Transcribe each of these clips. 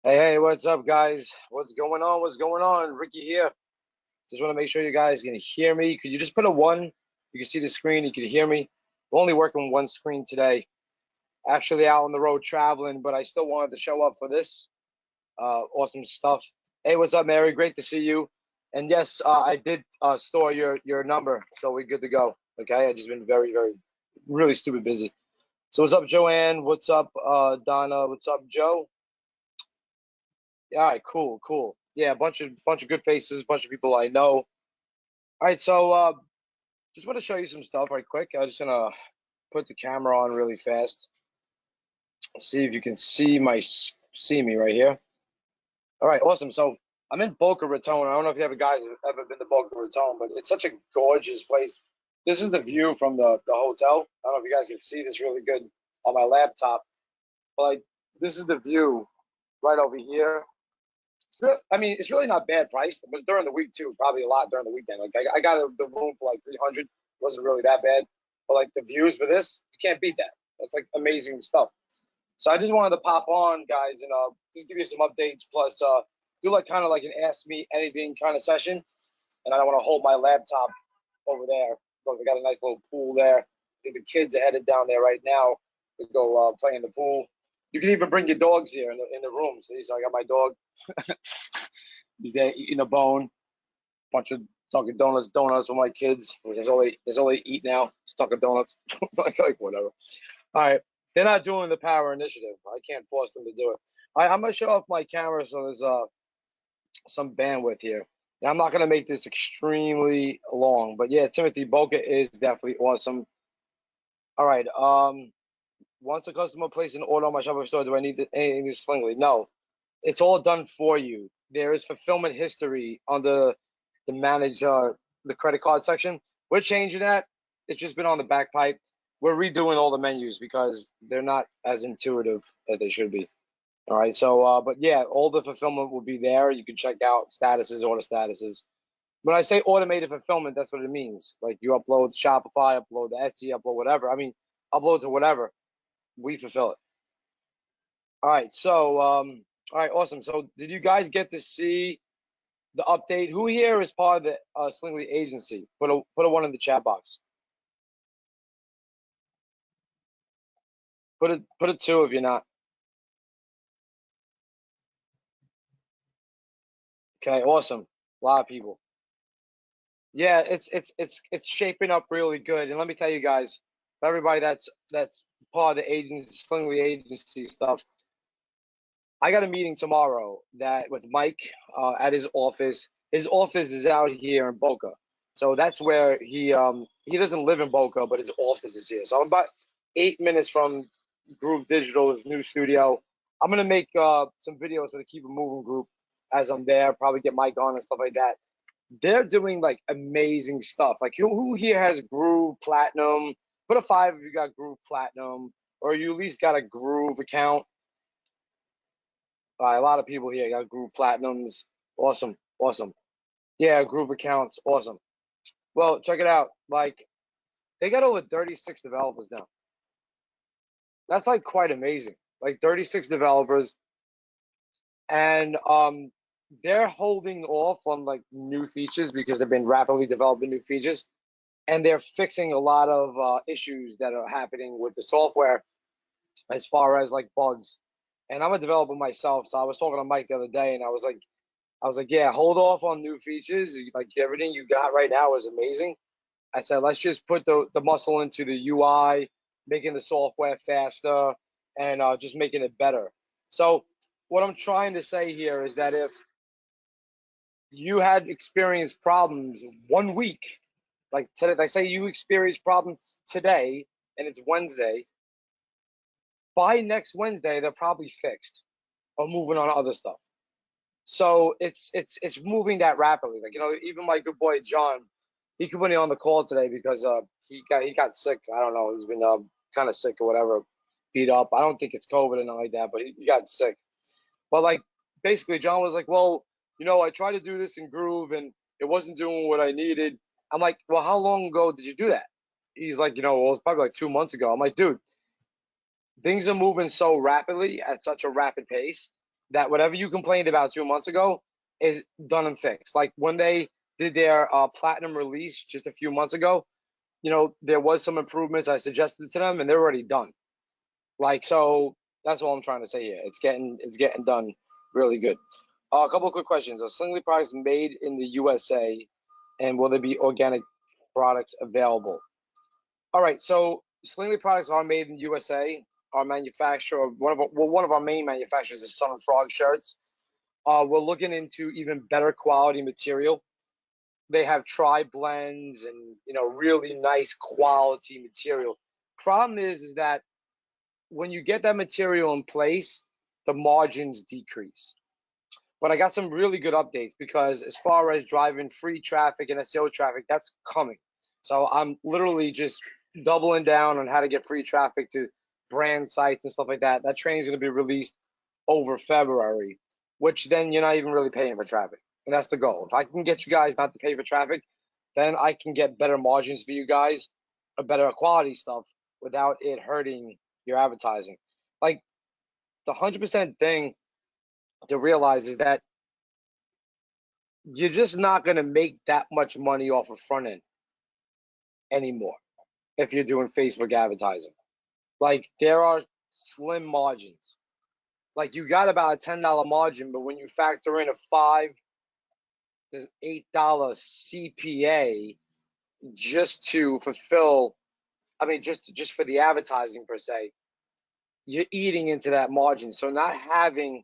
Hey, what's up, guys? What's going on? What's going on? Ricky here. Just want to make sure you guys can hear me. Could you just put a one? You can see the screen. You can hear me. We're only working one screen today. Actually, out on the road traveling, but I still wanted to show up for this. Awesome stuff. Hey, what's up, Mary? Great to see you. And yes, I did store your number, so we're good to go. Okay, I just been very, really stupid busy. So what's up, Joanne? What's up, Donna? What's up, Joe? Yeah, all right, cool. Yeah, bunch of good faces, bunch of people I know. All right, so just want to show you some stuff right quick. I'm just gonna put the camera on really fast. See if you can see me right here. All right, awesome. So I'm in Boca Raton. I don't know if you guys have ever been to Boca Raton, but it's such a gorgeous place. This is the view from the hotel. I don't know if you guys can see this really good on my laptop, but like this is the view right over here. I mean, it's really not bad priced, but during the week too, probably a lot during the weekend. Like I got the room for like 300, wasn't really that bad. But like the views for this, you can't beat that. That's like amazing stuff. So I just wanted to pop on, guys, and just give you some updates. Plus, do like kind of like an ask me anything kind of session. And I don't want to hold my laptop over there. Look, we got a nice little pool there. I think the kids are headed down there right now to go play in the pool. You can even bring your dogs here in the room. See, so I got my dog. He's there eating a bone. Bunch of Dunkin' donuts for my kids. There's all they eat now. It's Dunkin' Donuts. like whatever. All right, they're not doing the power initiative. I can't force them to do it. All right, I'm gonna shut off my camera so there's some bandwidth here. Now I'm not gonna make this extremely long, but yeah, Timothy Boca is definitely awesome. All right, once a customer places an order on my Shopify store, do I need anything to Slingly? No, it's all done for you. There is fulfillment history on the manage the credit card section. We're changing that. It's just been on the back pipe. We're redoing all the menus because they're not as intuitive as they should be. All right. So, but yeah, all the fulfillment will be there. You can check out statuses, order statuses. When I say automated fulfillment, that's what it means. Like you upload Shopify, upload to Etsy, upload whatever. I mean, upload to whatever. We fulfill it. All right. So, all right, awesome. So, did you guys get to see the update? Who here is part of the Slingly agency? Put a one in the chat box. Put a two if you're not. Okay, awesome. A lot of people. Yeah, it's shaping up really good. And let me tell you guys, for everybody that's part of the agency, Slingly agency stuff. I got a meeting tomorrow that with Mike at his office. His office is out here in Boca, so that's where he doesn't live in Boca, but his office is here. So I'm about 8 minutes from Groove Digital's new studio. I'm gonna make some videos for the Keep It Moving group as I'm there. Probably get Mike on and stuff like that. They're doing like amazing stuff. Like who here has Groove Platinum? Put a five if you got Groove Platinum, or you at least got a Groove account. A lot of people here got Groove Platinums. Awesome. Yeah, Groove accounts. Awesome. Well, check it out. Like, they got over 36 developers now. That's like quite amazing. Like 36 developers, and they're holding off on like new features because they've been rapidly developing new features, and they're fixing a lot of issues that are happening with the software as far as like bugs. And I'm a developer myself, so I was talking to Mike the other day, and I was like, yeah, hold off on new features. Like everything you got right now is amazing. I said, let's just put the muscle into the UI, making the software faster, and just making it better. So what I'm trying to say here is that if you had experienced problems 1 week, like today, they say you experienced problems today, and it's Wednesday. By next Wednesday, they're probably fixed or moving on to other stuff. So it's moving that rapidly. Like, even my good boy John, he could be on the call today because he got sick. I don't know. He's been kind of sick or whatever, beat up. I don't think it's COVID or nothing like that, but he got sick. But like basically, John was like, well, I tried to do this in Groove and it wasn't doing what I needed. I'm like, well, how long ago did you do that? He's like, well, it was probably like 2 months ago. I'm like, dude, things are moving so rapidly at such a rapid pace that whatever you complained about 2 months ago is done and fixed. Like when they did their platinum release just a few months ago, there was some improvements I suggested to them, and they're already done. Like, so that's all I'm trying to say here. It's getting done really good. A couple of quick questions. Are Slingly products made in the USA, and will there be organic products available? All right, so Slingly products are made in the USA. Our manufacturer, one of our main manufacturers is Sun Frog Shirts. We're looking into even better quality material. They have tri-blends and really nice quality material. Problem is that when you get that material in place, the margins decrease. But I got some really good updates, because as far as driving free traffic and SEO traffic, that's coming. So I'm literally just doubling down on how to get free traffic to brand sites and stuff like that. That training is going to be released over February, which then you're not even really paying for traffic. And that's the goal. If I can get you guys not to pay for traffic, then I can get better margins for you guys, a better quality stuff without it hurting your advertising. Like, the 100% thing to realize is that you're just not going to make that much money off of front end anymore if you're doing Facebook advertising. Like, there are slim margins. Like, you got about a $10 margin, but when you factor in a $5 to $8 CPA just to fulfill, just for the advertising per se, you're eating into that margin. So not having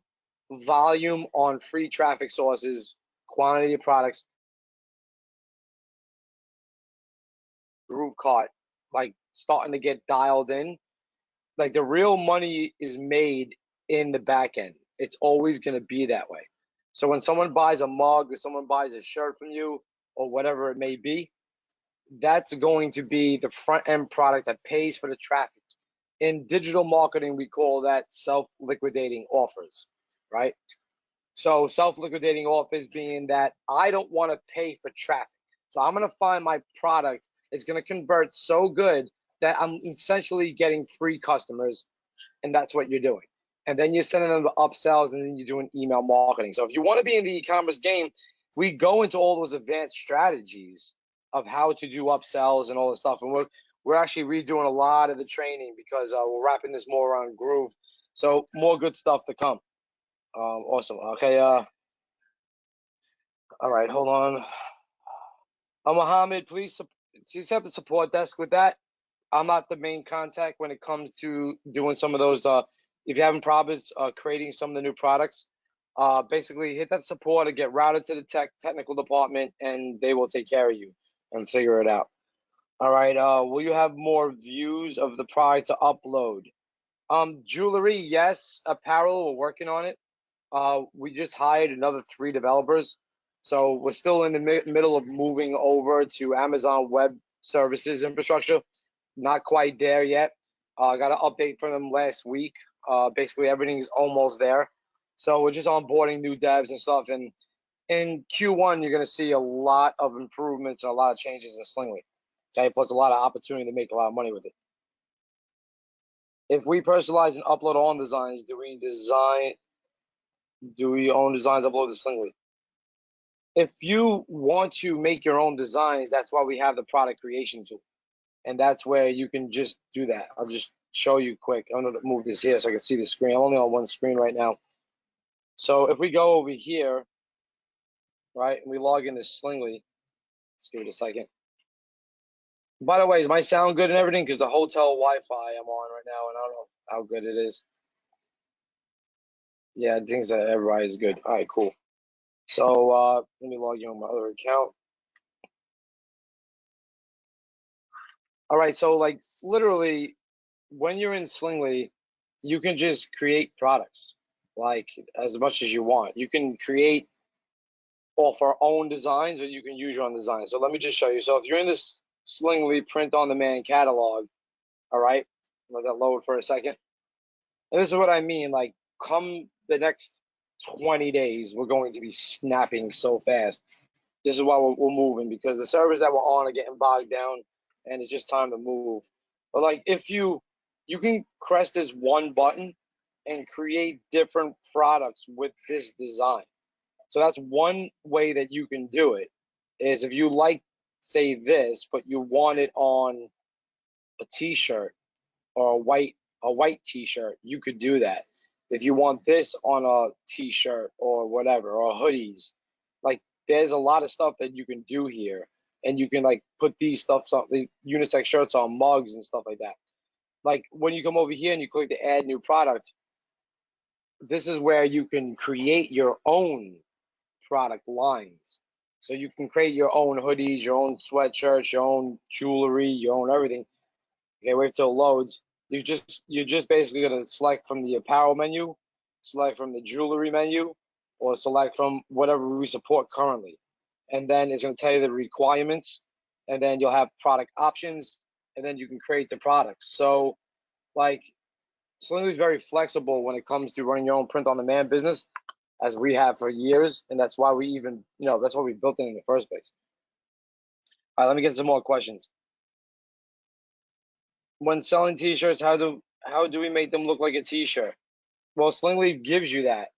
volume on free traffic sources, quantity of products, groove caught, like starting to get dialed in. Like, the real money is made in the back end. It's always going to be that way. So when someone buys a mug or someone buys a shirt from you or whatever it may be, that's going to be the front end product that pays for the traffic. In digital marketing, we call that self-liquidating offers, right? So self-liquidating offers being that I don't want to pay for traffic. So I'm going to find my product is going to convert so good that I'm essentially getting free customers, and that's what you're doing. And then you're sending them the upsells, and then you're doing email marketing. So if you want to be in the e-commerce game, we go into all those advanced strategies of how to do upsells and all this stuff. And we're actually redoing a lot of the training, because we're wrapping this more around Groove. So more good stuff to come. Awesome. Okay. All right. Hold on. Mohammed, please have the support desk with that. I'm not the main contact when it comes to doing some of those. If you're having problems creating some of the new products, basically hit that support and get routed to the technical department, and they will take care of you and figure it out. All right. Will you have more views of the product to upload? Jewelry, yes. Apparel, we're working on it. We just hired another 3 developers. So we're still in the middle of moving over to Amazon Web Services infrastructure. Not quite there yet. I got an update from them last week. Basically, everything's almost there. So we're just onboarding new devs and stuff. And in Q1, you're going to see a lot of improvements and a lot of changes in Slingly. Okay, plus a lot of opportunity to make a lot of money with it. If we personalize and upload our own designs, do we own designs upload to Slingly? If you want to make your own designs, that's why we have the product creation tool. And that's where you can just do that. I'll just show you quick. I'm going to move this here so I can see the screen. I'm only on one screen right now. So if we go over here, right, and we log into Slingly, let's give it a second. By the way, is my sound good and everything? Because the hotel Wi-Fi I'm on right now, and I don't know how good it is. Yeah, it thinks that everybody's good. All right, cool. So let me log in on my other account. All right, so like literally, when you're in Slingly, you can just create products like as much as you want. You can create off our own designs, or you can use your own designs. So let me just show you. So if you're in this Slingly print on demand catalog, all right, let that load for a second. And this is what I mean. Like, come the next 20 days, we're going to be snapping so fast. This is why we're moving, because the servers that we're on are getting bogged down, and it's just time to move. But like, if you can press this one button, and create different products with this design. So that's one way that you can do it, is if you like, say this, but you want it on a t-shirt or a white t-shirt, you could do that. If you want this on a t-shirt or whatever, or hoodies, like there's a lot of stuff that you can do here. And you can like put these stuff, the unisex shirts on mugs and stuff like that. Like when you come over here and you click to add new product, this is where you can create your own product lines. So you can create your own hoodies, your own sweatshirts, your own jewelry, your own everything. Okay, wait till it loads. You're just basically gonna select from the apparel menu, select from the jewelry menu, or select from whatever we support currently. And then it's gonna tell you the requirements, and then you'll have product options, and then you can create the products. So like Slingly is very flexible when it comes to running your own print on demand business, as we have for years, and that's why we even, that's why we built it in the first place. All right, let me get some more questions. When selling t-shirts, how do we make them look like a t-shirt? Well, Slingly gives you that.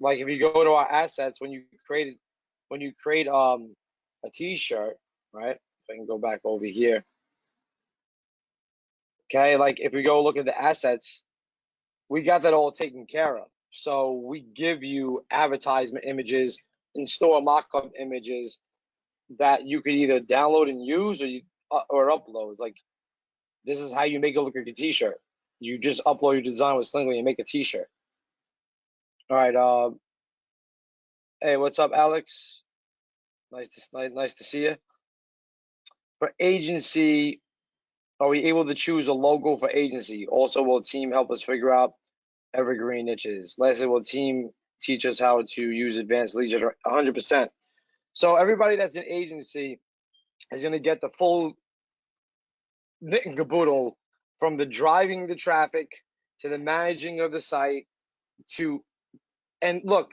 Like if you go to our assets, when you create a t-shirt, right? If I can go back over here. Okay, like if we go look at the assets, we got that all taken care of. So we give you advertisement images and store mock-up images that you could either download and use or upload. It's like, this is how you make it look like a t-shirt. You just upload your design with Slingly and make a t-shirt. All right. Hey, what's up, Alex? Nice to see you. For agency, are we able to choose a logo for agency? Also, will team help us figure out evergreen niches? Lastly, will team teach us how to use advanced lead generation? 100%. So everybody that's an agency is going to get the full knit and caboodle, from the driving the traffic to the managing of the site and look,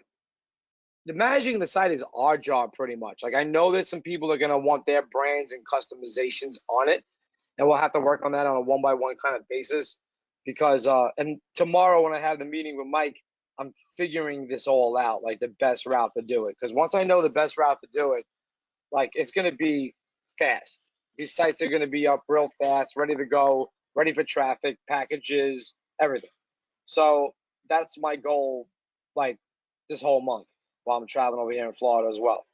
the managing the site is our job pretty much. Like I know there's some people that are going to want their brands and customizations on it, and we'll have to work on that on a one-by-one kind of basis, because and tomorrow when I have the meeting with Mike, I'm figuring this all out, like the best route to do it. Because once I know the best route to do it, like it's going to be fast. These sites are going to be up real fast, ready to go, ready for traffic, packages, everything. So that's my goal, like this whole month while I'm traveling over here in Florida as well.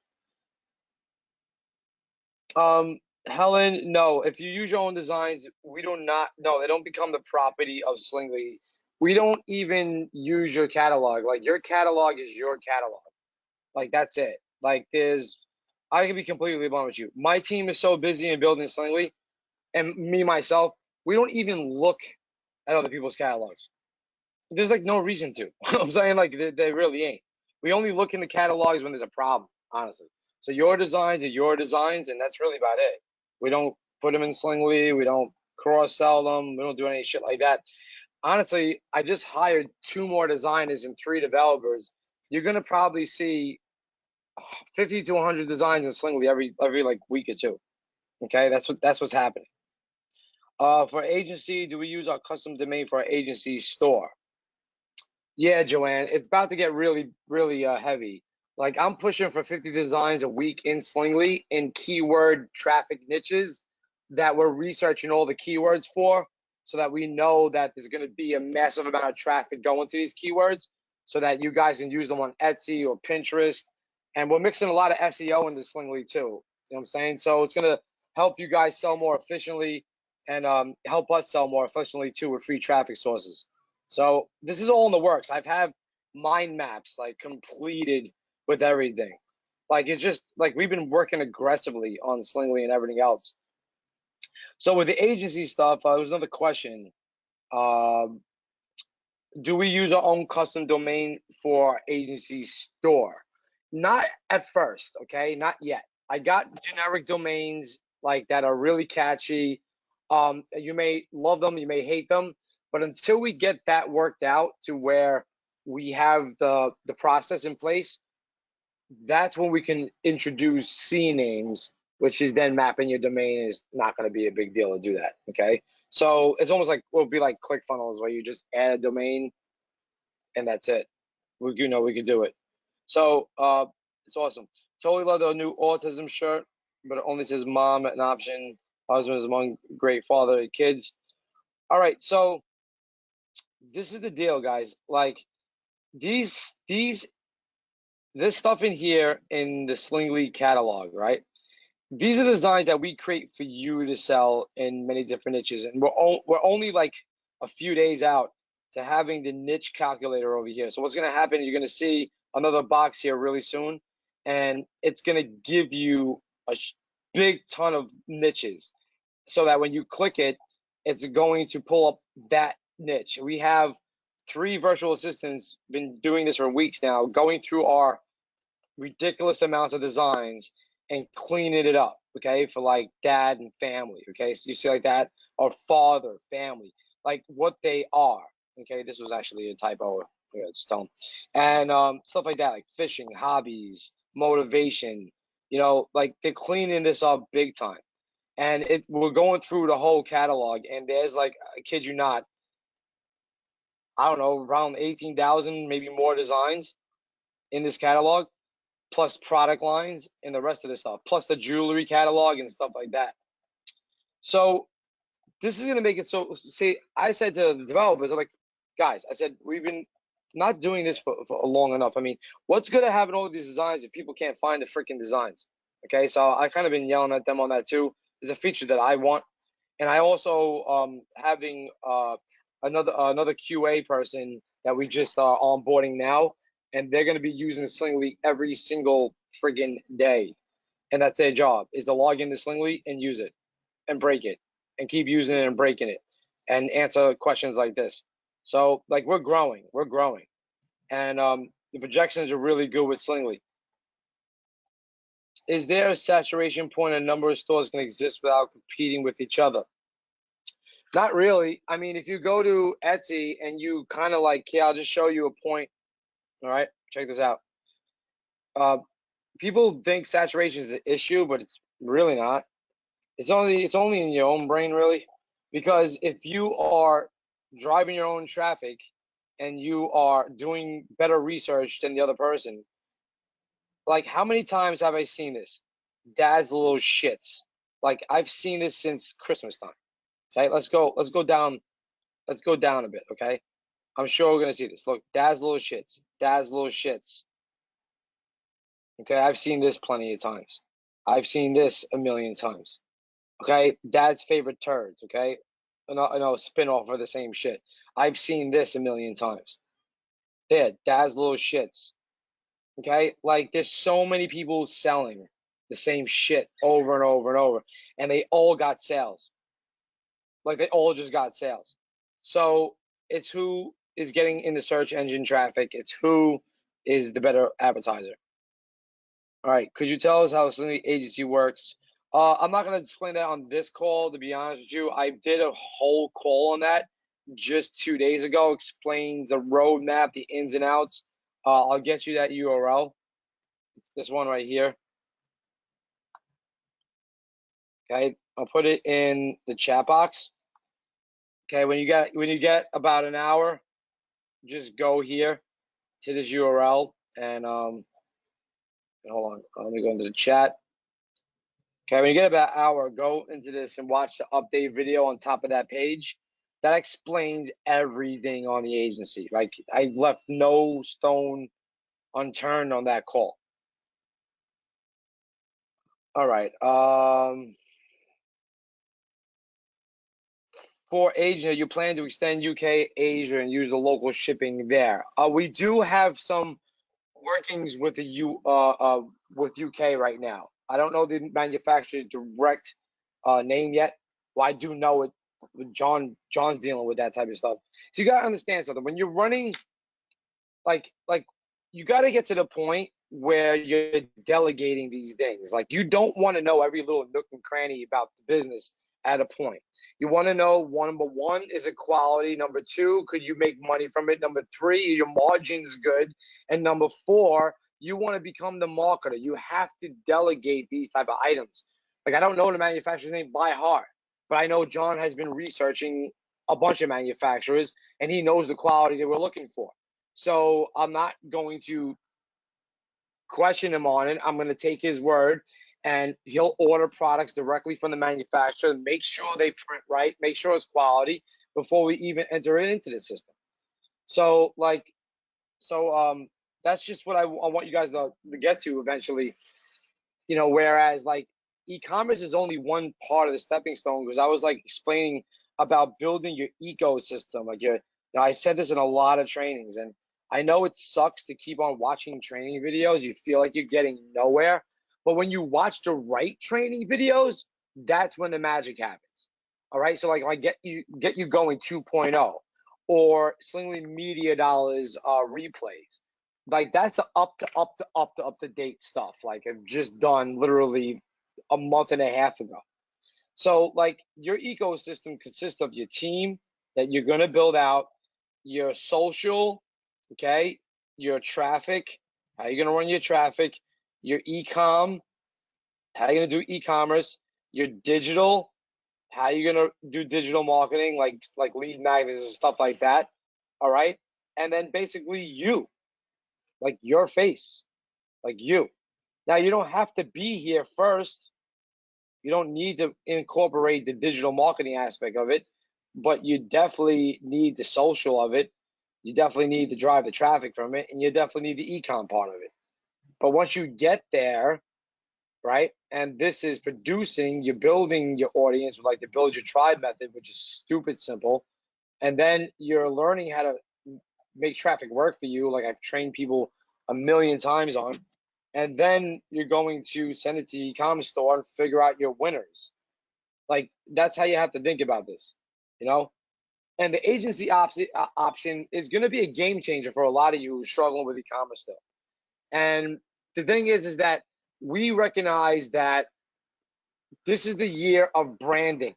Helen, no, if you use your own designs, they don't become the property of Slingly. We don't even use your catalog. Like your catalog is your catalog. Like that's it. Like I can be completely blunt with you. My team is so busy in building Slingly, and me myself, we don't even look at other people's catalogs. There's like no reason to. I'm saying like they really ain't. We only look in the catalogs when there's a problem, honestly. So your designs are your designs, and that's really about it. We don't put them in Slingly. We don't cross sell them. We don't do any shit like that. Honestly, I just hired 2 more designers and 3 developers. You're gonna probably see 50 to 100 designs in Slingly every like week or 2. Okay, that's what's happening. For agency, do we use our custom domain for our agency store? Yeah, Joanne, it's about to get really, really heavy. Like I'm pushing for 50 designs a week in Slingly in keyword traffic niches that we're researching all the keywords for, so that we know that there's going to be a massive amount of traffic going to these keywords, so that you guys can use them on Etsy or Pinterest. And we're mixing a lot of SEO into Slingly too. You know what I'm saying? So it's going to help you guys sell more efficiently, and help us sell more efficiently too with free traffic sources. So this is all in the works. I've had mind maps like completed with everything. Like it's just like we've been working aggressively on Slingly and everything else. So with the agency stuff, there was another question. Do we use our own custom domain for our agency store? Not at first, okay? Not yet. I got generic domains like that are really catchy. You may love them, you may hate them, but until we get that worked out to where we have the process in place, that's when we can introduce C names, which is then mapping your domain. Is not going to be a big deal to do that, okay? So it's almost like, it'll be like ClickFunnels, where you just add a domain and that's it. We could do it. So it's awesome. Totally love the new autism shirt, but it only says mom an option. Husband is among great father of kids. All right, so this is the deal, guys. Like this stuff in here in the Slingly catalog, right? These are the designs that we create for you to sell in many different niches, and we're only like a few days out to having the niche calculator over here. So what's going to happen? You're going to see another box here really soon, and it's going to give you a big ton of niches, so that when you click it, it's going to pull up that niche. We have 3 virtual assistants been doing this for weeks now, going through our ridiculous amounts of designs and cleaning it up, okay, for like dad and family, okay? So you see like that, or father, family, like what they are, okay? This was actually a typo, yeah, just tell them. And stuff like that, like fishing, hobbies, motivation, like they're cleaning this up big time. And we're going through the whole catalog, and there's like, I kid you not, I don't know, around 18,000, maybe more designs in this catalog, plus product lines and the rest of the stuff, plus the jewelry catalog and stuff like that. So this is going to make it so, see, I said to the developers, I'm like, guys, I said, we've been not doing this for long enough. I mean, what's good at having all of these designs if people can't find the freaking designs? Okay, so I kind of been yelling at them on that too. It's a feature that I want. And I also having another QA person that we just are onboarding now, and they're going to be using Slingly every single friggin' day, and that's their job, is to log into Slingly and use it and break it and keep using it and breaking it and answer questions like this. So like we're growing, and the projections are really good with Slingly. Is there a saturation point? A number of stores can exist without competing with each other? Not really. I mean, if you go to Etsy and you kind of like, yeah, I'll just show you a point. All right, check this out. People think saturation is an issue, but it's really not. It's only in your own brain, really, because if you are driving your own traffic and you are doing better research than the other person, like how many times have I seen this? Dad's little shits. Like I've seen this since Christmas time. Okay, let's go down a bit, okay? I'm sure we're gonna see this. Look, dad's little shits. Dad's little shits. Okay, I've seen this plenty of times. I've seen this a million times. Okay, dad's favorite turds. Okay, no spin off of the same shit. I've seen this a million times. Yeah, dad's little shits. Okay, like there's so many people selling the same shit over and over and over, and they all got sales. Like they all just got sales. So it's who is getting in the search engine traffic. It's who is the better advertiser. All right. Could you tell us how the agency works? I'm not going to explain that on this call, to be honest with you. I did a whole call on that just 2 days ago, explains the roadmap, the ins and outs. I'll get you that URL. It's this one right here. Okay. I'll put it in the chat box. Okay. When you get about an hour, just go here to this URL and hold on, let me go into the chat. Okay, when you get about an hour, go into this and watch the update video on top of that page. That explains everything on the agency. Like I left no stone unturned on that call. All right. For Asia, you plan to extend UK, Asia, and use the local shipping there. We do have some workings with with UK right now. I don't know the manufacturer's direct name yet. Well, I do know it. John's dealing with that type of stuff. So you gotta understand something. When you're running, like you gotta get to the point where you're delegating these things. Like you don't want to know every little nook and cranny about the business at a point. You want to know number one, is it quality? Number two, could you make money from it? Number three, your margin's good. And number four, you want to become the marketer. You have to delegate these type of items. Like I don't know the manufacturer's name by heart, but I know John has been researching a bunch of manufacturers and he knows the quality that we're looking for. So I'm not going to question him on it. I'm going to take his word, and he'll order products directly from the manufacturer, make sure they print right, make sure it's quality before we even enter it into the system. So that's just what I want you guys to get to eventually. Whereas like e-commerce is only one part of the stepping stone, because I was like explaining about building your ecosystem. Like I said this in a lot of trainings, and I know it sucks to keep on watching training videos. You feel like you're getting nowhere, but when you watch the right training videos, that's when the magic happens. All right, so like if I get you going 2.0 or Slingly Media Dollars replays, like that's the up to date stuff. Like I've just done literally a month and a half ago. So like your ecosystem consists of your team that you're gonna build out, your social, okay, your traffic, how you're gonna run your traffic, your e-com, how you're gonna do e-commerce, your digital, how you're gonna do digital marketing, like lead magnets and stuff like that. All right, and then basically you, like your face, like you. Now, you don't have to be here first. You don't need to incorporate the digital marketing aspect of it, but you definitely need the social of it. You definitely need to drive the traffic from it, and you definitely need the e-com part of it. But once you get there, right, and this is producing, you're building your audience with like the build your tribe method, which is stupid simple, and then you're learning how to make traffic work for you, like I've trained people a million times on. And then you're going to send it to the e-commerce store and figure out your winners. Like that's how you have to think about this, you know. And the agency option is going to be a game changer for a lot of you who are struggling with e-commerce still. And the thing is that we recognize that this is the year of branding.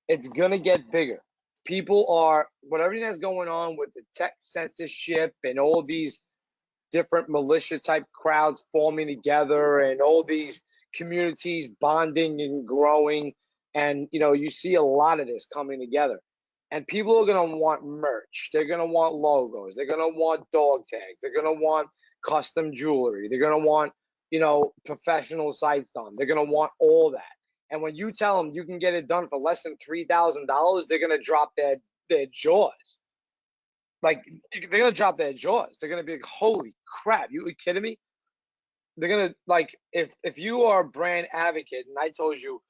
It's going to get bigger. People are, with everything that's going on with the tech censorship and all these different militia type crowds forming together and all these communities bonding and growing, and you see a lot of this coming together, and people are going to want merch, they're going to want logos, they're going to want dog tags, they're going to want custom jewelry, they're going to want professional sites done, they're going to want all that. And when you tell them you can get it done for less than $3,000, they're going to drop their jaws. Like they're gonna drop their jaws. They're gonna be like, "Holy crap! You kidding me?" They're gonna like if you are a brand advocate, and I told you,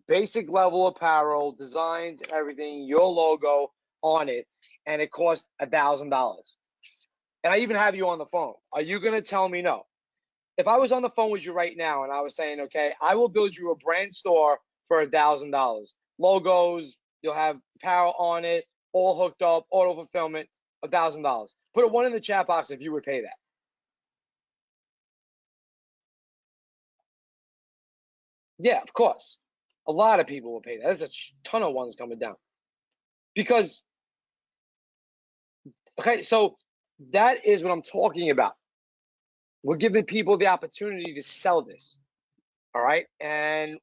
basic level apparel, designs, everything, your logo on it, and it costs $1,000. And I even have you on the phone. Are you gonna tell me no? If I was on the phone with you right now and I was saying, okay, I will build you a brand store for $1,000. Logos, you'll have apparel on it, all hooked up, auto fulfillment, $1,000. Put a 1 in the chat box if you would pay that. Yeah, of course. A lot of people will pay that. There's a ton of ones coming down. Because, okay, so that is what I'm talking about. We're giving people the opportunity to sell this, all right, and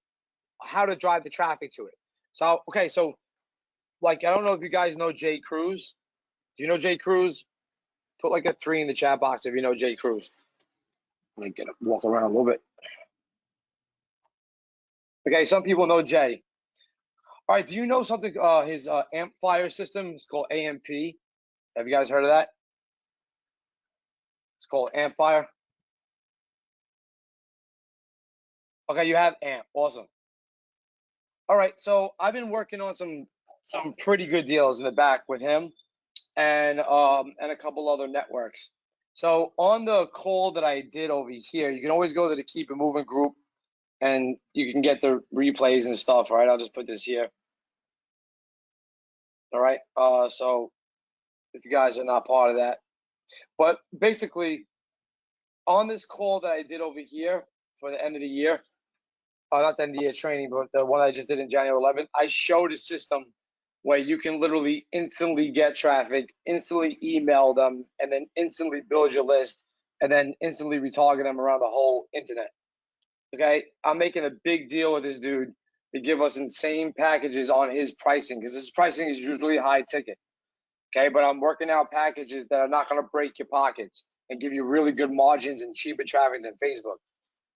how to drive the traffic to it. So, okay, so like, I don't know if you guys know Jay Cruz. Do you know Jay Cruz? Put like a 3 in the chat box if you know Jay Cruz. Let me walk around a little bit. Okay, some people know Jay. All right, do you know something? His amplifier system is called AMP. Have you guys heard of that? It's called Amplifier. Okay, you have AMP. Awesome. All right, so I've been working on some pretty good deals in the back with him and a couple other networks. So on the call that I did over here, you can always go to the Keep It Moving group and you can get the replays and stuff. All right, I'll just put this here. All right, so if you guys are not part of that, but basically on this call that I did over here for the end of the year, not the end of the year training, but the one I just did in January 11th, I showed a system where you can literally instantly get traffic, instantly email them, and then instantly build your list, and then instantly retarget them around the whole internet. Okay, I'm making a big deal with this dude to give us insane packages on his pricing, because his pricing is usually high ticket. okay? But I'm working out packages that are not going to break your pockets and give you really good margins and cheaper traffic than Facebook.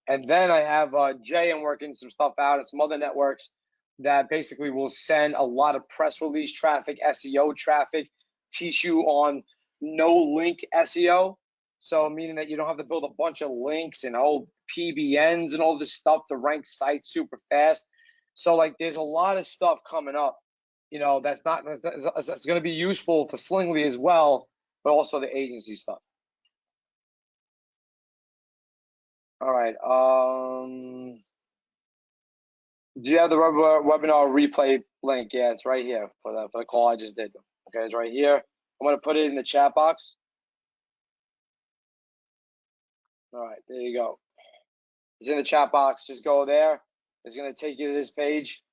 And then I have Jay and working some stuff out and some other networks that basically will send a lot of press release traffic, SEO traffic, teach you on no link SEO. So meaning that you don't have to build a bunch of links and old PBNs and all this stuff to rank sites super fast. So like there's a lot of stuff coming up, you know, that's going to be useful for Slingly as well, but also the agency stuff. All right. Do you have the webinar replay link? Yeah, it's right here for the call I just did. Okay, it's right here. I'm gonna put it in the chat box. All right, there you go. It's in the chat box. Just go there. It's gonna take you to this page.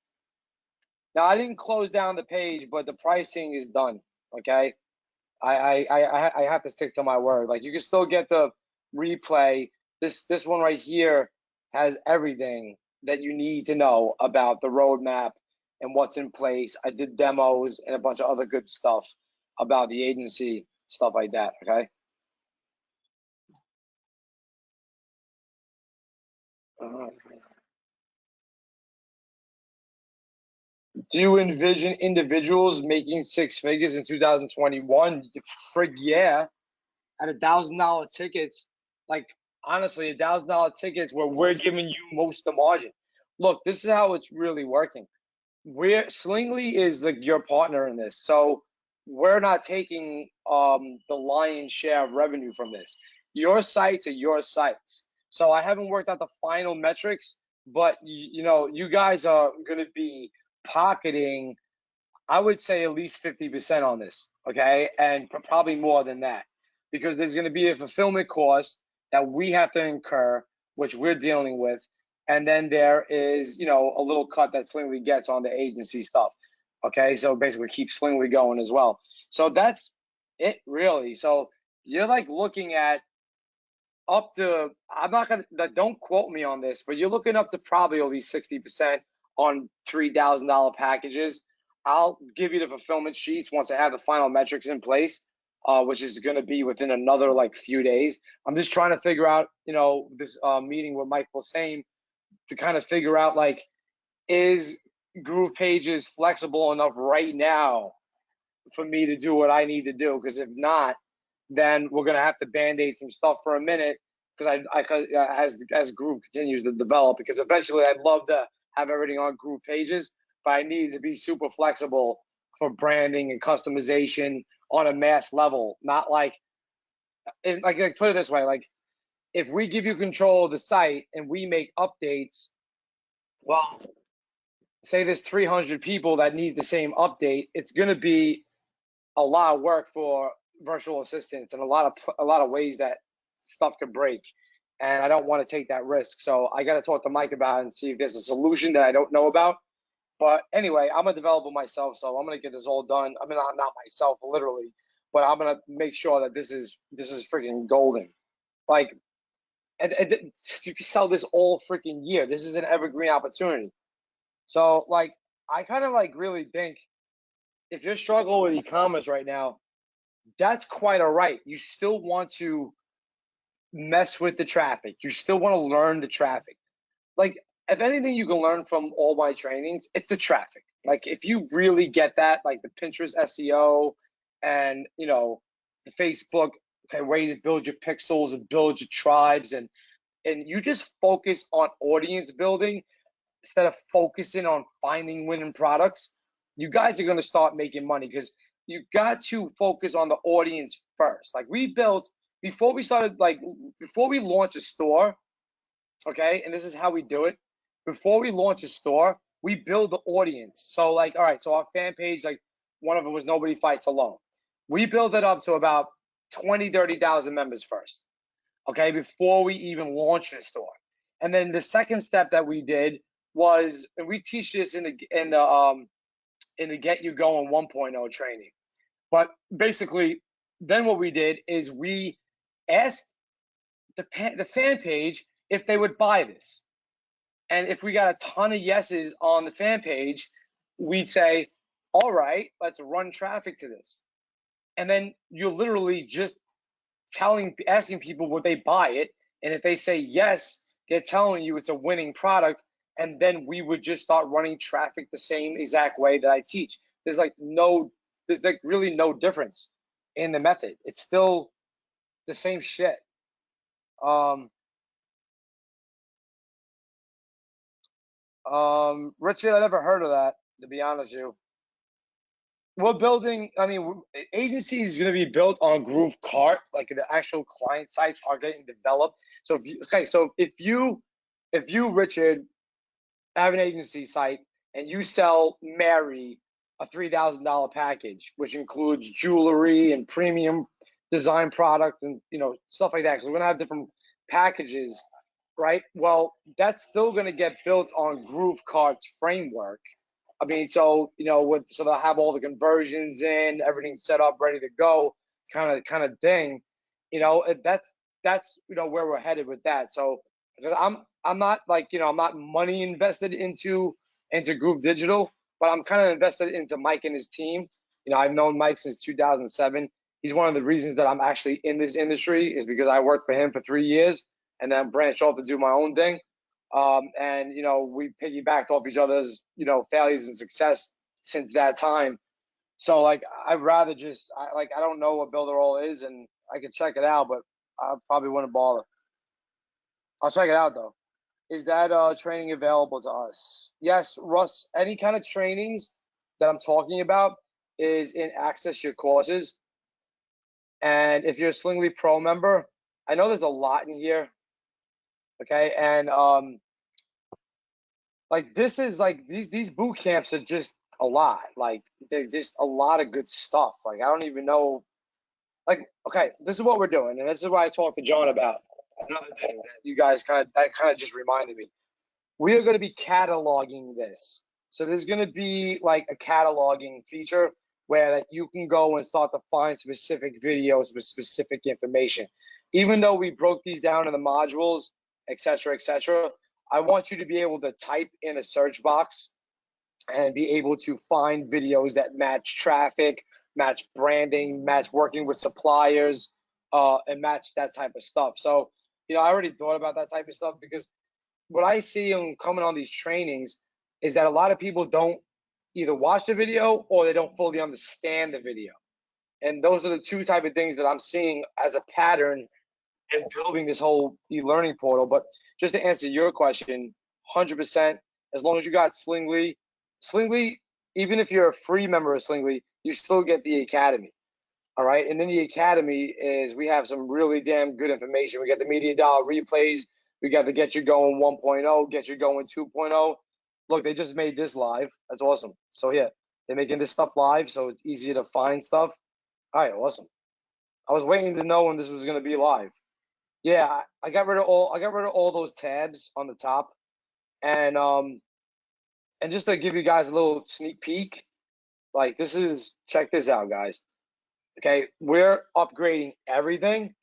Now I didn't close down the page, but the pricing is done. Okay, I have to stick to my word. Like you can still get the replay. This one right here has everything that you need to know about the roadmap and what's in place. I did demos and a bunch of other good stuff about the agency, stuff like that, okay? Do you envision individuals making six figures in 2021? Frig yeah, at $1,000 tickets, like honestly, $1,000 tickets where we're giving you most of the margin. Look, this is how it's really working. Slingly is your partner in this, so we're not taking the lion's share of revenue from this. Your sites are your sites. So I haven't worked out the final metrics, but you know, you guys are going to be pocketing, I would say at least 50% on this, okay, and probably more than that, because there's going to be a fulfillment cost that we have to incur, which we're dealing with, and then there is, you know, a little cut that Slingly gets on the agency stuff, okay? So basically keep Slingly going as well. So that's it, really. So you're like looking at up to, I'm not gonna, don't quote me on this, but you're looking up to probably at least 60% on $3,000 packages. I'll give you the fulfillment sheets once I have the final metrics in place, which is going to be within another like few days. I'm just trying to figure out, you know, this meeting with Mike Fulsame to kind of figure out like, is Groove Pages flexible enough right now for me to do what I need to do? Because if not, then we're gonna have to band-aid some stuff for a minute, because as Groove continues to develop, because eventually I'd love to have everything on Groove Pages, but I need to be super flexible for branding and customization on a mass level. Not like put it this way, like if we give you control of the site and we make updates, well, say there's 300 people that need the same update, it's going to be a lot of work for virtual assistants and a lot of ways that stuff could break, and I don't want to take that risk. So I got to talk to Mike about it and see if there's a solution that I don't know about. But anyway, I'm a developer myself, so I'm gonna get this all done. I mean, not myself literally, but I'm gonna make sure that this is freaking golden. Like, and you can sell this all freaking year. This is an evergreen opportunity. So like, I kind of like really think if you're struggling with e-commerce right now, that's quite all right. You still want to mess with the traffic. You still want to learn the traffic. Like, if anything you can learn from all my trainings, it's the traffic. Like, if you really get that, like the Pinterest SEO and, you know, the Facebook, okay, way to build your pixels and build your tribes, and you just focus on audience building instead of focusing on finding winning products, you guys are going to start making money, because you got to focus on the audience first. Like we built, before we started, like before we launch a store, okay, and this is how we do it. Before we launch a store, we build the audience. So like, all right, so our fan page, like one of them was Nobody Fights Alone. We built it up to about 20, 30,000 members first, okay, before we even launch the store. And then the second step that we did was, and we teach this in the Get You Going 1.0 training. But basically, then what we did is we asked the fan page if they would buy this. And if we got a ton of yeses on the fan page, we'd say, all right, let's run traffic to this. and then you're literally just asking people would they buy it, and if they say yes, they're telling you it's a winning product, and then we would just start running traffic the same exact way that I teach. There's like really no difference in the method. It's still the same shit. Richard, I never heard of that, to be honest with you. We're building, I mean, agency is going to be built on Groove Cart, like the actual client sites are getting developed. So if you, Richard, have an agency site and you sell Mary a $3,000 package, which includes jewelry and premium design products and stuff like that, because we're gonna have different packages, right? Well, that's still gonna get built on Groove Cart's framework. I mean, so so they'll have all the conversions in, everything set up, ready to go, kind of thing. That's where we're headed with that. So because I'm not like I'm not money invested into Groove Digital, but I'm kind of invested into Mike and his team. I've known Mike since 2007. He's one of the reasons that I'm actually in this industry is because I worked for him for 3 years and then branched off to do my own thing. And we piggybacked off each other's failures and success since that time. So like I'd rather just I don't know what Builderall is, and I could check it out, but I probably wouldn't bother. I'll check it out though. Is that training available to us? Yes, Russ. Any kind of trainings that I'm talking about is in Access Your Courses. And if you're a Slingly Pro member, I know there's a lot in here. Okay, and like this is like these boot camps are just a lot. Like they're just a lot of good stuff. Like I don't even know. Like okay, this is what we're doing, and this is why I talked to John about another thing that you guys kind of just reminded me. We are going to be cataloging this. So there's going to be like a cataloging feature where that you can go and start to find specific videos with specific information. Even though we broke these down in the modules, etc., etc., I want you to be able to type in a search box and be able to find videos that match traffic, match branding, match working with suppliers, and match that type of stuff. So, I already thought about that type of stuff because what I see in coming on these trainings is that a lot of people don't either watch the video or they don't fully understand the video. And those are the two type of things that I'm seeing as a pattern in building this whole e-learning portal. But just to answer your question, 100%, as long as you got Slingly, even if you're a free member of Slingly, you still get the academy. All right. And in the academy we have some really damn good information. We got the media dollar replays. We got the Get You Going 1.0, Get You Going 2.0. Look, they just made this live. That's awesome. So yeah, they're making this stuff live, so it's easier to find stuff. All right, awesome. I was waiting to know when this was going to be live. Yeah, I got rid of all those tabs on the top, and just to give you guys a little sneak peek, like check this out, guys. Okay, we're upgrading everything.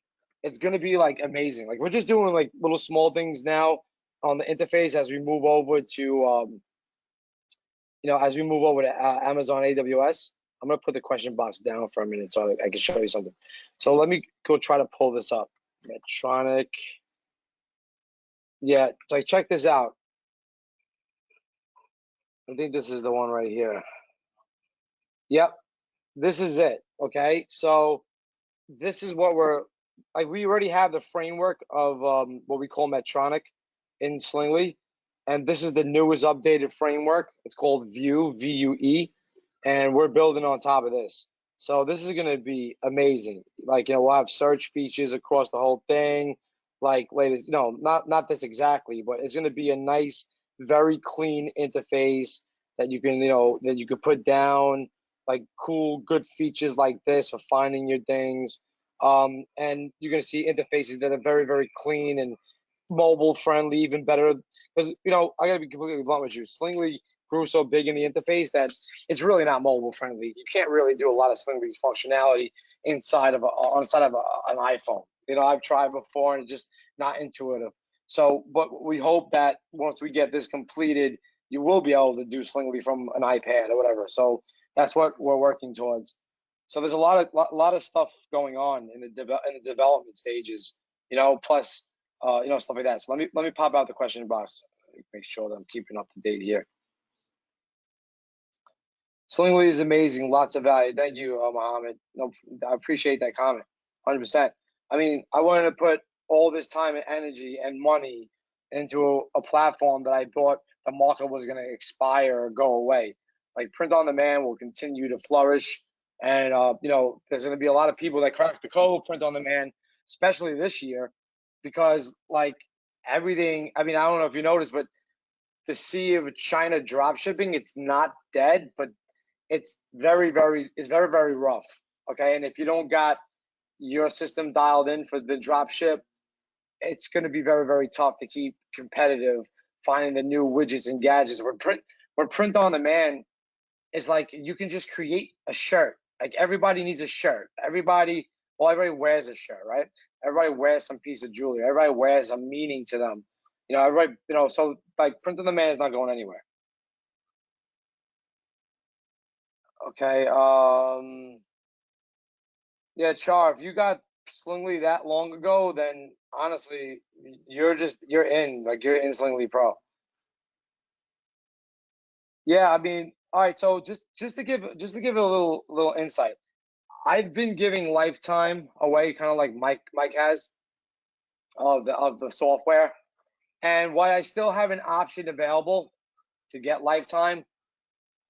It's gonna be like amazing. Like we're just doing like little small things now on the interface as we move over to Amazon AWS. I'm gonna put the question box down for a minute so I can show you something. So let me go try to pull this up. Medtronic. Yeah, so check this out. I think this is the one right here. Yep, this is it. Okay, so this is what we already have the framework of what we call Medtronic in Slingly, and this is the newest updated framework. It's called Vue, VUE, and we're building on top of this. So this is going to be amazing. Like we'll have search features across the whole thing, like latest. Not this exactly, but it's going to be a nice, very clean interface that you can put down like cool, good features like this for finding your things. And you're going to see interfaces that are very, very clean and mobile friendly, even better. Because, I got to be completely blunt with you. Slingly grew so big in the interface that it's really not mobile friendly. You can't really do a lot of Slingly's functionality inside of an iPhone. I've tried before and it's just not intuitive. So, but we hope that once we get this completed, you will be able to do Slingly from an iPad or whatever. So that's what we're working towards. So there's a lot of stuff going on in the development stages, plus stuff like that. So let me pop out the question box, make sure that I'm keeping up to date here. Slingly is amazing, lots of value. Thank you, Mohammed. No, I appreciate that comment, 100%. I mean, I wanted to put all this time and energy and money into a platform that I thought the market was going to expire or go away. Like print on demand will continue to flourish, and there's going to be a lot of people that crack the code print on demand, especially this year, because like everything. I mean, I don't know if you noticed, but the sea of China drop shipping, it's not dead, but it's very, very rough. Okay, and if you don't got your system dialed in for the drop ship, it's going to be very, very tough to keep competitive, finding the new widgets and gadgets. Where print on demand is like you can just create a shirt. Like everybody needs a shirt. Everybody wears a shirt, right? Everybody wears some piece of jewelry. Everybody wears a meaning to them. Everybody, so like print on demand is not going anywhere. Okay. Yeah, Char, if you got Slingly that long ago, then honestly, you're in. Like you're in Slingly Pro. Yeah, I mean, all right. So just to give a little insight, I've been giving lifetime away, kind of like Mike has of the software, and why I still have an option available to get lifetime,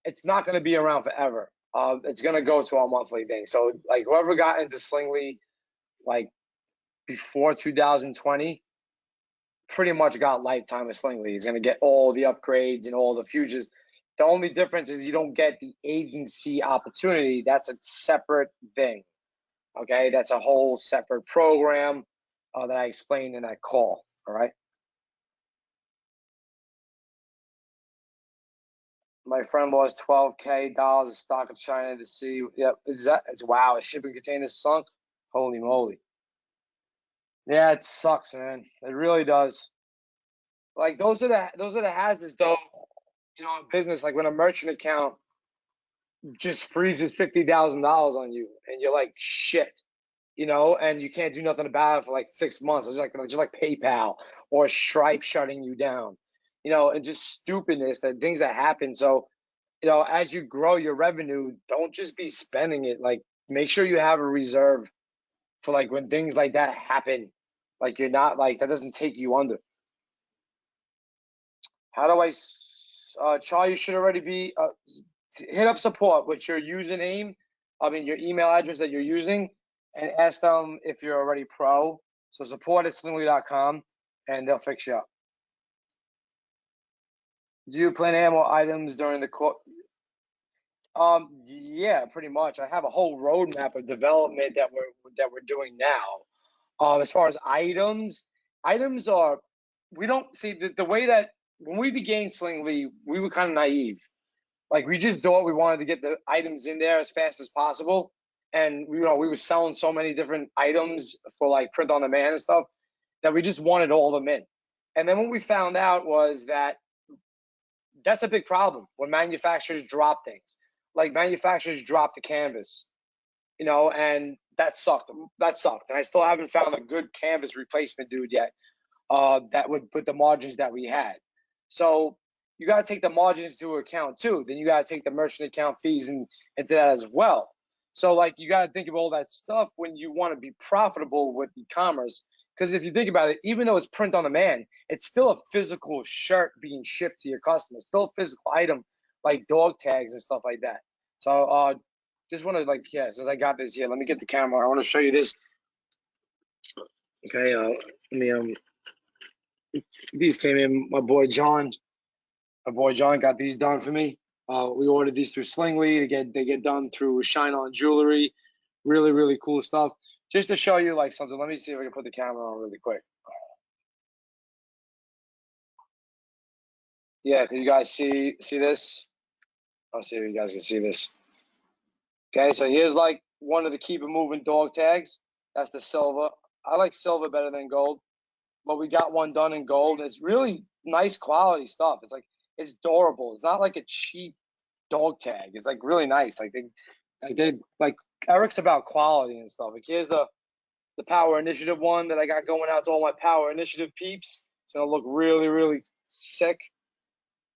it's not going to be around forever. It's going to go to our monthly thing. So like whoever got into Slingly like before 2020 pretty much got lifetime of Slingly. He's going to get all the upgrades and all the futures. The only difference is you don't get the agency opportunity. That's a separate thing. Okay, that's a whole separate program that I explained in that call. All right. My friend lost $12K of stock in China to see. Yep, it's wow. A shipping container sunk. Holy moly. Yeah, it sucks, man. It really does. Like those are the hazards, though. In business, like when a merchant account just freezes $50,000 on you, and you're like, shit, and you can't do nothing about it for like 6 months. It's like PayPal or Stripe shutting you down, and just stupidness, that things that happen. So, as you grow your revenue, don't just be spending it. Like, make sure you have a reserve for like when things like that happen. Like you're not like that doesn't take you under. How do I, Charlie? You should already be. Hit up support with your username, your email address that you're using, and ask them if you're already pro. So support at slingly.com, and they'll fix you up. Do you plan ammo items during the course? Yeah, pretty much. I have a whole roadmap of development that we're doing now. As far as items are, we don't see the way that when we began Slingly, we were kind of naive. Like we just thought we wanted to get the items in there as fast as possible, and we were selling so many different items for like print on demand and stuff that we just wanted all of them in. And then what we found out was that that's a big problem when manufacturers drop things. Like manufacturers drop the canvas, and that sucked. And I still haven't found a good canvas replacement dude yet that would put the margins that we had. So you got to take the margins into account too. Then you got to take the merchant account fees into that as well. So like you got to think of all that stuff when you want to be profitable with e-commerce. Because if you think about it, even though it's print on demand, it's still a physical shirt being shipped to your customer. It's still a physical item like dog tags and stuff like that. So just want to since I got this here, let me get the camera. I want to show you this. Okay, let me these came in. My boy John got these done for me. We ordered these through Slingly. They get done through Shine On Jewelry. Really, really cool stuff. Just to show you like something. Let me see if I can put the camera on really quick. Yeah, can you guys see this? I'll see if you guys can see this. Okay, so here's like one of the keep it moving dog tags. That's the silver. I like silver better than gold, but we got one done in gold. It's really nice quality stuff. It's durable. It's not like a cheap dog tag. It's like really nice. Like they Eric's about quality and stuff. Like here's the Power Initiative one that I got going out to all my Power Initiative peeps. It's gonna look really, really sick.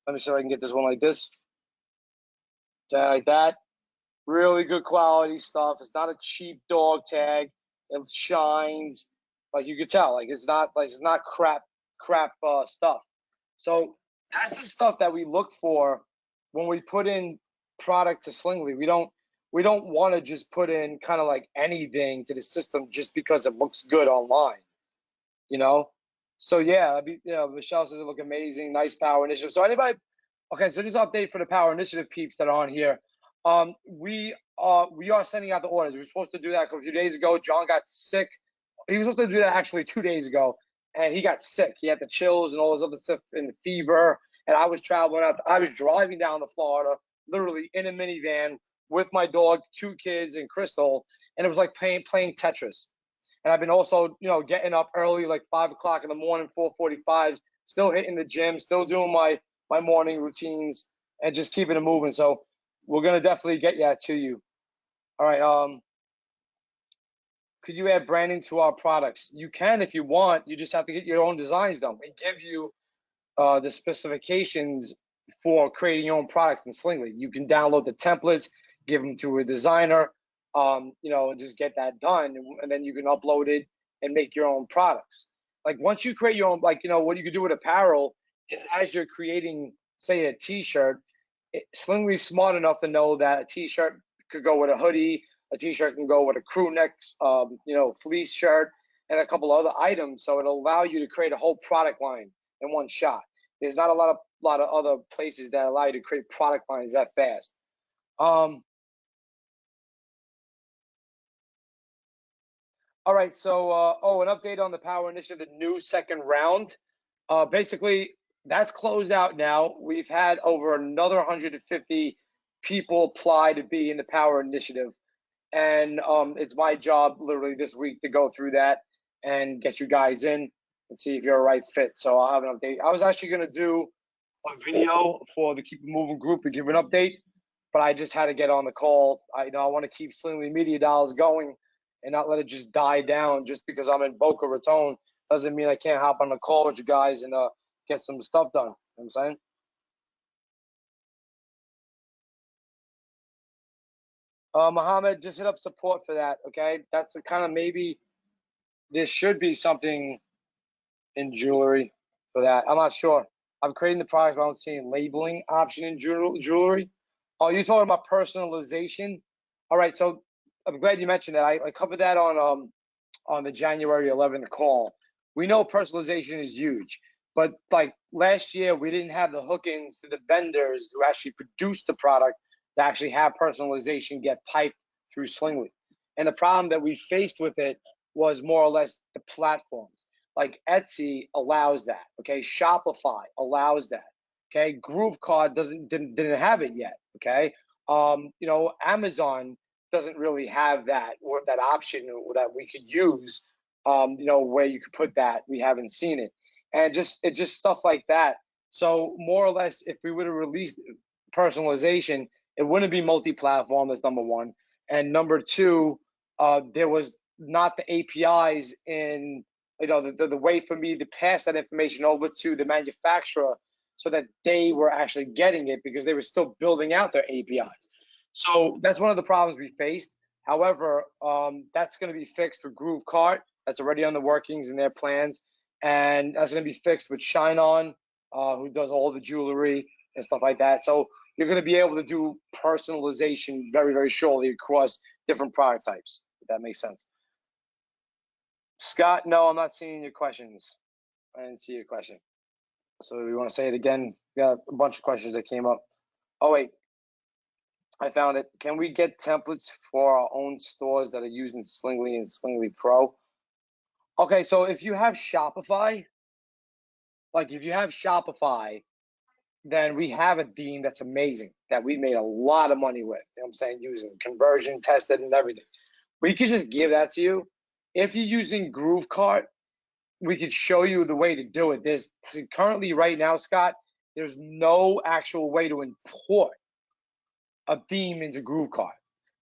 Let me see if I can get this one like this. Like that. Really good quality stuff. It's not a cheap dog tag. It shines. Like you could tell. Like it's not crap stuff. So that's the stuff that we look for when we put in product to Slingly. We don't want to just put in kind of like anything to the system just because it looks good online, you know? So yeah, Michelle says it look amazing, nice Power Initiative. So anybody, okay, so just update for the Power Initiative peeps that are on here. We are sending out the orders. We were supposed to do that a few days ago. John got sick. He was supposed to do that actually 2 days ago, and he got sick. He had the chills and all this other stuff and the fever. And I was traveling out. I was driving down to Florida, literally in a minivan with my dog, 2 kids, and Crystal, and it was like playing Tetris. And I've been also, getting up early, like 5 o'clock in the morning, 4:45, still hitting the gym, still doing my morning routines, and just keeping it moving. So we're gonna definitely get that to you. All right. Could you add branding to our products? You can if you want. You just have to get your own designs done. We give you the specifications for creating your own products in Slingly. You can download the templates, give them to a designer, just get that done, and then you can upload it and make your own products. Like once you create your own, what you could do with apparel is as you're creating, say, a T-shirt, Slingly's smart enough to know that a T-shirt could go with a hoodie, a T-shirt can go with a crew neck, fleece shirt, and a couple other items. So it'll allow you to create a whole product line in one shot. There's not a lot of other places that allow you to create product lines that fast. All right, so an update on the Power Initiative, the new second round. Basically, that's closed out now. We've had over another 150 people apply to be in the Power Initiative, and it's my job literally this week to go through that and get you guys in and see if you're a right fit. So I'll have an update. I was actually gonna do a video for the Keep It Moving group to give an update, but I just had to get on the call. I want to keep Slingly Media Dollars going and not let it just die down just because I'm in Boca Raton. Doesn't mean I can't hop on the call with you guys and get some stuff done. You know what I'm saying? Mohammed, just hit up support for that, okay? That's a kind of maybe there should be something in jewelry for that. I'm not sure. I'm creating the product, but I'm seeing labeling option in jewelry. Oh, you're talking about personalization? All right, so I'm glad you mentioned that. I covered that on the January 11th call. We know personalization is huge, but like last year, we didn't have the hook-ins to the vendors who actually produce the product to actually have personalization get piped through Slingly. And the problem that we faced with it was more or less the platforms. Like Etsy allows that, okay? Shopify allows that, okay? GrooveCard didn't have it yet, okay? Amazon doesn't really have that or that option that we could use, where you could put that. We haven't seen it, and just stuff like that. So more or less, if we would have released personalization, it wouldn't be multi-platform. That's number one, and number two, there was not the APIs in the way for me to pass that information over to the manufacturer so that they were actually getting it because they were still building out their APIs. So that's one of the problems we faced. However, that's going to be fixed with GrooveCart. That's already on the workings and their plans. And that's going to be fixed with Shine On, who does all the jewelry and stuff like that. So you're going to be able to do personalization very, very shortly across different product types, if that makes sense. Scott, no, I'm not seeing your questions. I didn't see your question. So we want to say it again. We got a bunch of questions that came up. Oh, wait. I found it. Can we get templates for our own stores that are using Slingly and Slingly Pro? Okay, so if you have Shopify, then we have a theme that's amazing that we made a lot of money with. You know what I'm saying? Using conversion tested and everything. We could just give that to you. If you're using GrooveCart, we could show you the way to do it. There's currently right now, Scott, there's no actual way to import a theme into GrooveCart.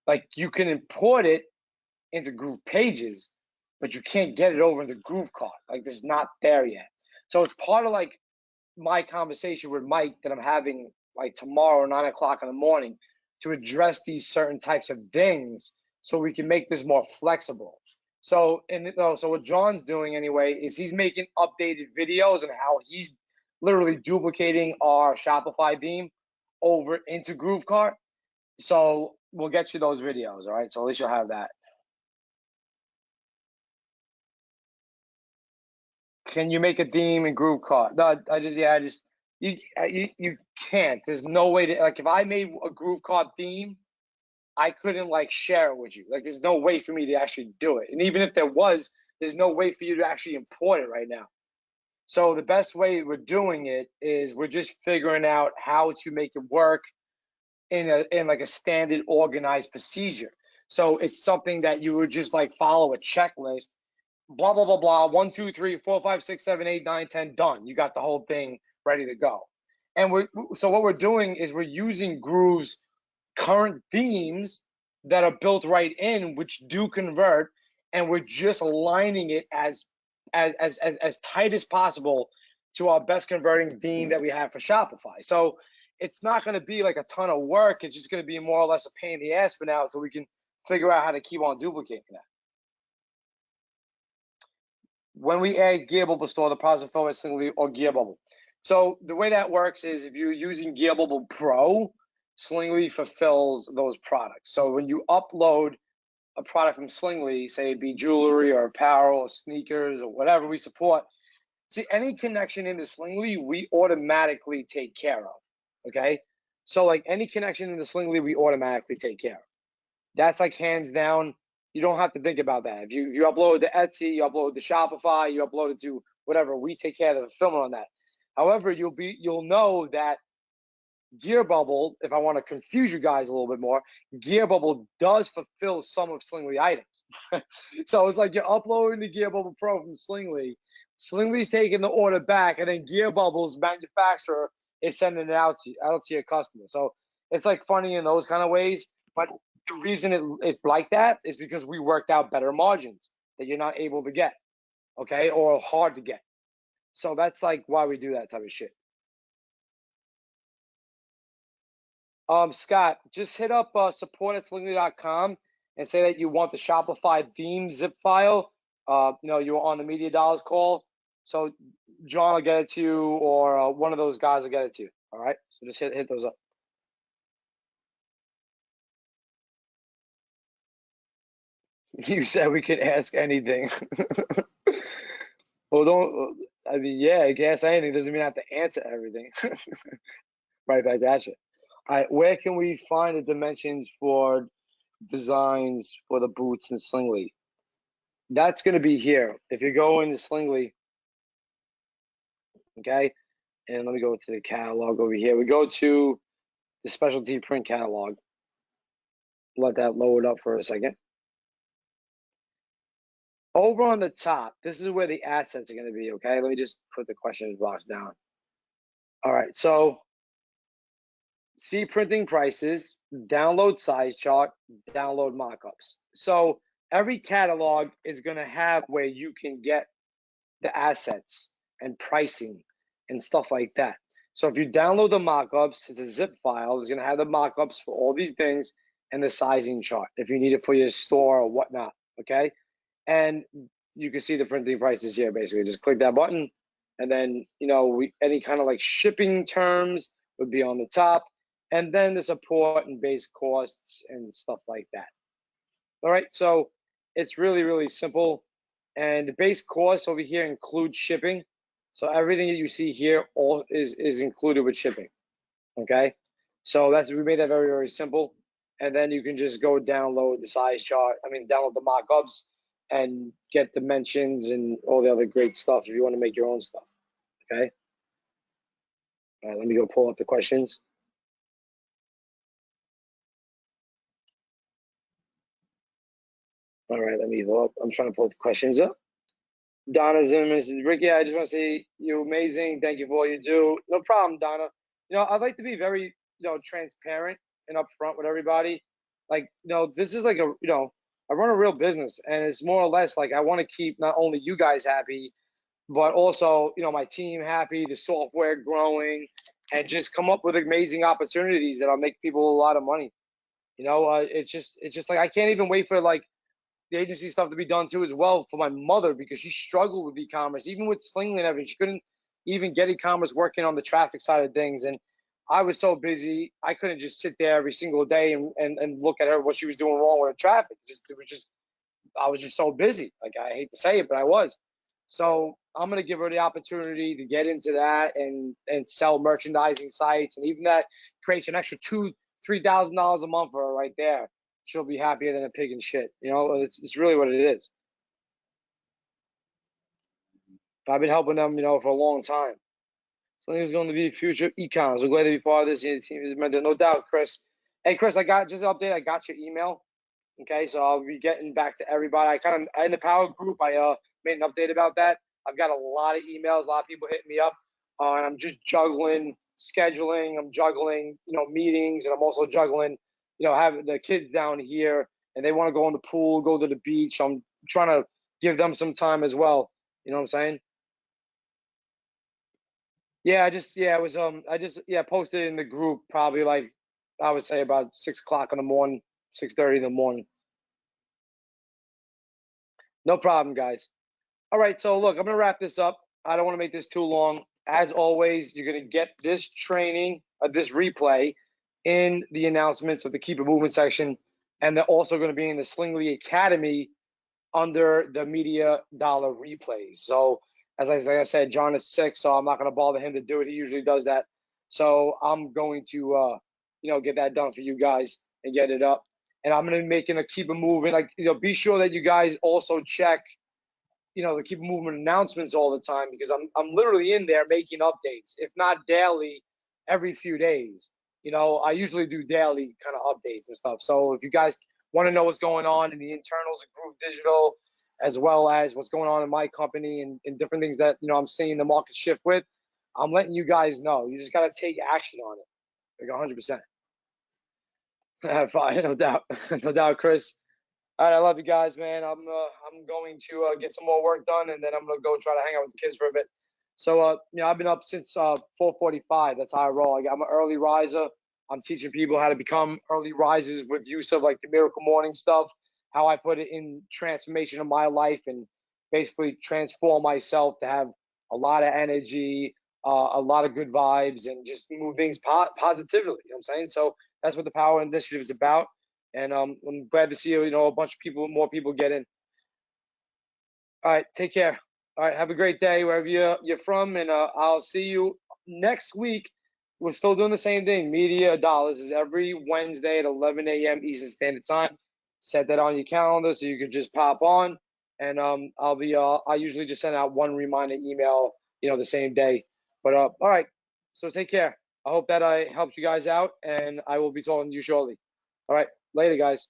Like you can import it into Groove Pages, but you can't get it over into Groove Card. Like it's not there yet. So it's part of like my conversation with Mike that I'm having like tomorrow, 9 o'clock in the morning, to address these certain types of things so we can make this more flexible. So, so what John's doing anyway is he's making updated videos on how he's literally duplicating our Shopify theme over into GrooveCart. So we'll get you those videos, all right? So at least you'll have that. Can you make a theme in GrooveCart? No, you can't. There's no way to, like, if I made a GrooveCart theme, I couldn't like share it with you. Like there's no way for me to actually do it. And even if there was, there's no way for you to actually import it right now. So the best way we're doing it is we're just figuring out how to make it work in like a standard organized procedure. So it's something that you would just like follow a checklist, blah, blah, blah, blah, 1, 2, 3, 4, 5, 6, 7, 8, 9, 10, done. You got the whole thing ready to go. And so what we're doing is we're using Groove's current themes that are built right in, which do convert, and we're just aligning it as tight as possible to our best converting theme that we have for Shopify. So it's not going to be like a ton of work. It's just going to be more or less a pain in the ass for now, so we can figure out how to keep on duplicating that. When we add Gear Bubble Store, the process forward Slingly or Gear Bubble. So the way that works is if you're using Gear Bubble Pro, Slingly fulfills those products. So when you upload a product from Slingly, say it be jewelry or apparel or sneakers or whatever we support, see any connection into Slingly, we automatically take care of, okay? So like any connection into Slingly, we automatically take care of. That's like hands down. You don't have to think about that. If you upload to Etsy, you upload to Shopify, you upload it to whatever, we take care of the fulfillment on that. However, you'll know that Gear Bubble, if I want to confuse you guys a little bit more, Gear Bubble does fulfill some of Slingly items. So it's like you're uploading the Gear Bubble Pro from Slingly. Slingly's taking the order back, and then Gear Bubble's manufacturer is sending it out to your customer. So it's like funny in those kind of ways. But the reason it's like that is because we worked out better margins that you're not able to get, okay, or hard to get. So that's like why we do that type of shit. Scott, just hit up support@slingly.com and say that you want the Shopify theme zip file. You were on the Media Dollars call. So John will get it to you, or one of those guys will get it to you. All right. So just hit those up. You said we could ask anything. Well, yeah, you can ask anything. Doesn't mean I have to answer everything. Right back at you. All right, where can we find the dimensions for designs for the boots in Slingly? That's going to be here. If you go into Slingly, okay, and let me go to the catalog over here. We go to the specialty print catalog. Let that load up for a second. Over on the top, this is where the assets are going to be, okay? Let me just put the questions box down. All right, so see printing prices, download size chart, download mockups. So every catalog is going to have where you can get the assets and pricing and stuff like that. So if you download the mockups, it's a zip file. It's going to have the mockups for all these things and the sizing chart if you need it for your store or whatnot, okay? And you can see the printing prices here, basically. Just click that button, and then, any kind of like shipping terms would be on the top, and then the support and base costs and stuff like that. All right, so it's really, really simple. And the base costs over here include shipping. So everything that you see here all is included with shipping, okay? So we made that very, very simple. And then you can just go download the size chart, download the mockups and get dimensions and all the other great stuff if you want to make your own stuff, okay? All right, let me go pull up the questions. All right, let me go up. I'm trying to pull the questions up. Donna Zimmerman says, Ricky, I just want to say you're amazing. Thank you for all you do. No problem, Donna. I'd like to be very, transparent and upfront with everybody. like, this is like I run a real business, and it's more or less like I want to keep not only you guys happy, but also, my team happy, the software growing, and just come up with amazing opportunities that'll make people a lot of money. It's just like I can't even wait for like the agency stuff to be done too as well for my mother, because she struggled with e-commerce, even with Slingly and everything. She couldn't even get e-commerce working on the traffic side of things. And I was so busy, I couldn't just sit there every single day and look at her what she was doing wrong with her traffic. I was just so busy. Like, I hate to say it, but I was. So I'm gonna give her the opportunity to get into that and sell merchandising sites, and even that creates an extra $2,000-3,000 a month for her right there. She'll be happier than a pig in shit. It's really what it is. I've been helping them, for a long time. Something is going to be future econs. We're glad to be part of this. Team is meant to, no doubt, Chris. Hey, Chris, I got just an update. I got your email. Okay, so I'll be getting back to everybody. In the power group, I made an update about that. I've got a lot of emails, a lot of people hitting me up, and I'm just juggling scheduling. I'm juggling, meetings, and I'm also juggling, having the kids down here, and they want to go in the pool, go to the beach. I'm trying to give them some time as well. You know what I'm saying? Yeah, posted in the group probably like I would say about 6 o'clock in the morning, 6:30 in the morning. No problem, guys. All right, so look, I'm gonna wrap this up. I don't want to make this too long. As always, you're gonna get this training, this replay, in the announcements of the Keep It Movement section, and they're also going to be in the Slingly Academy under the media dollar replays. So as I said, John is sick, so I'm not going to bother him to do it. He usually does that. So I'm going to, get that done for you guys and get it up. And I'm going to be making a Keep It Moving. Like, be sure that you guys also check, the Keep It Moving announcements all the time, because I'm literally in there making updates, if not daily, every few days. I usually do daily kind of updates and stuff. So if you guys want to know what's going on in the internals of Groove Digital, as well as what's going on in my company and different things that I'm seeing the market shift with, I'm letting you guys know. You just got to take action on it, like 100%. Fine, no doubt, no doubt, Chris. All right, I love you guys, man. I'm going to get some more work done, and then I'm gonna go try to hang out with the kids for a bit. So I've been up since 4:45. That's how I roll. I'm an early riser. I'm teaching people how to become early risers with use of like the Miracle Morning stuff, how I put it in transformation of my life, and basically transform myself to have a lot of energy, a lot of good vibes, and just move things positively. You know what I'm saying? So that's what the Power Initiative is about. And I'm glad to see a bunch of people, more people get in. All right, take care. All right, have a great day wherever you're from, and I'll see you next week. We're still doing the same thing. Media Dollars is every Wednesday at 11 a.m. Eastern Standard Time. Set that on your calendar so you can just pop on, and I usually just send out one reminder email, the same day. But all right, so take care. I hope that I helped you guys out, and I will be talking to you shortly. All right, later, guys.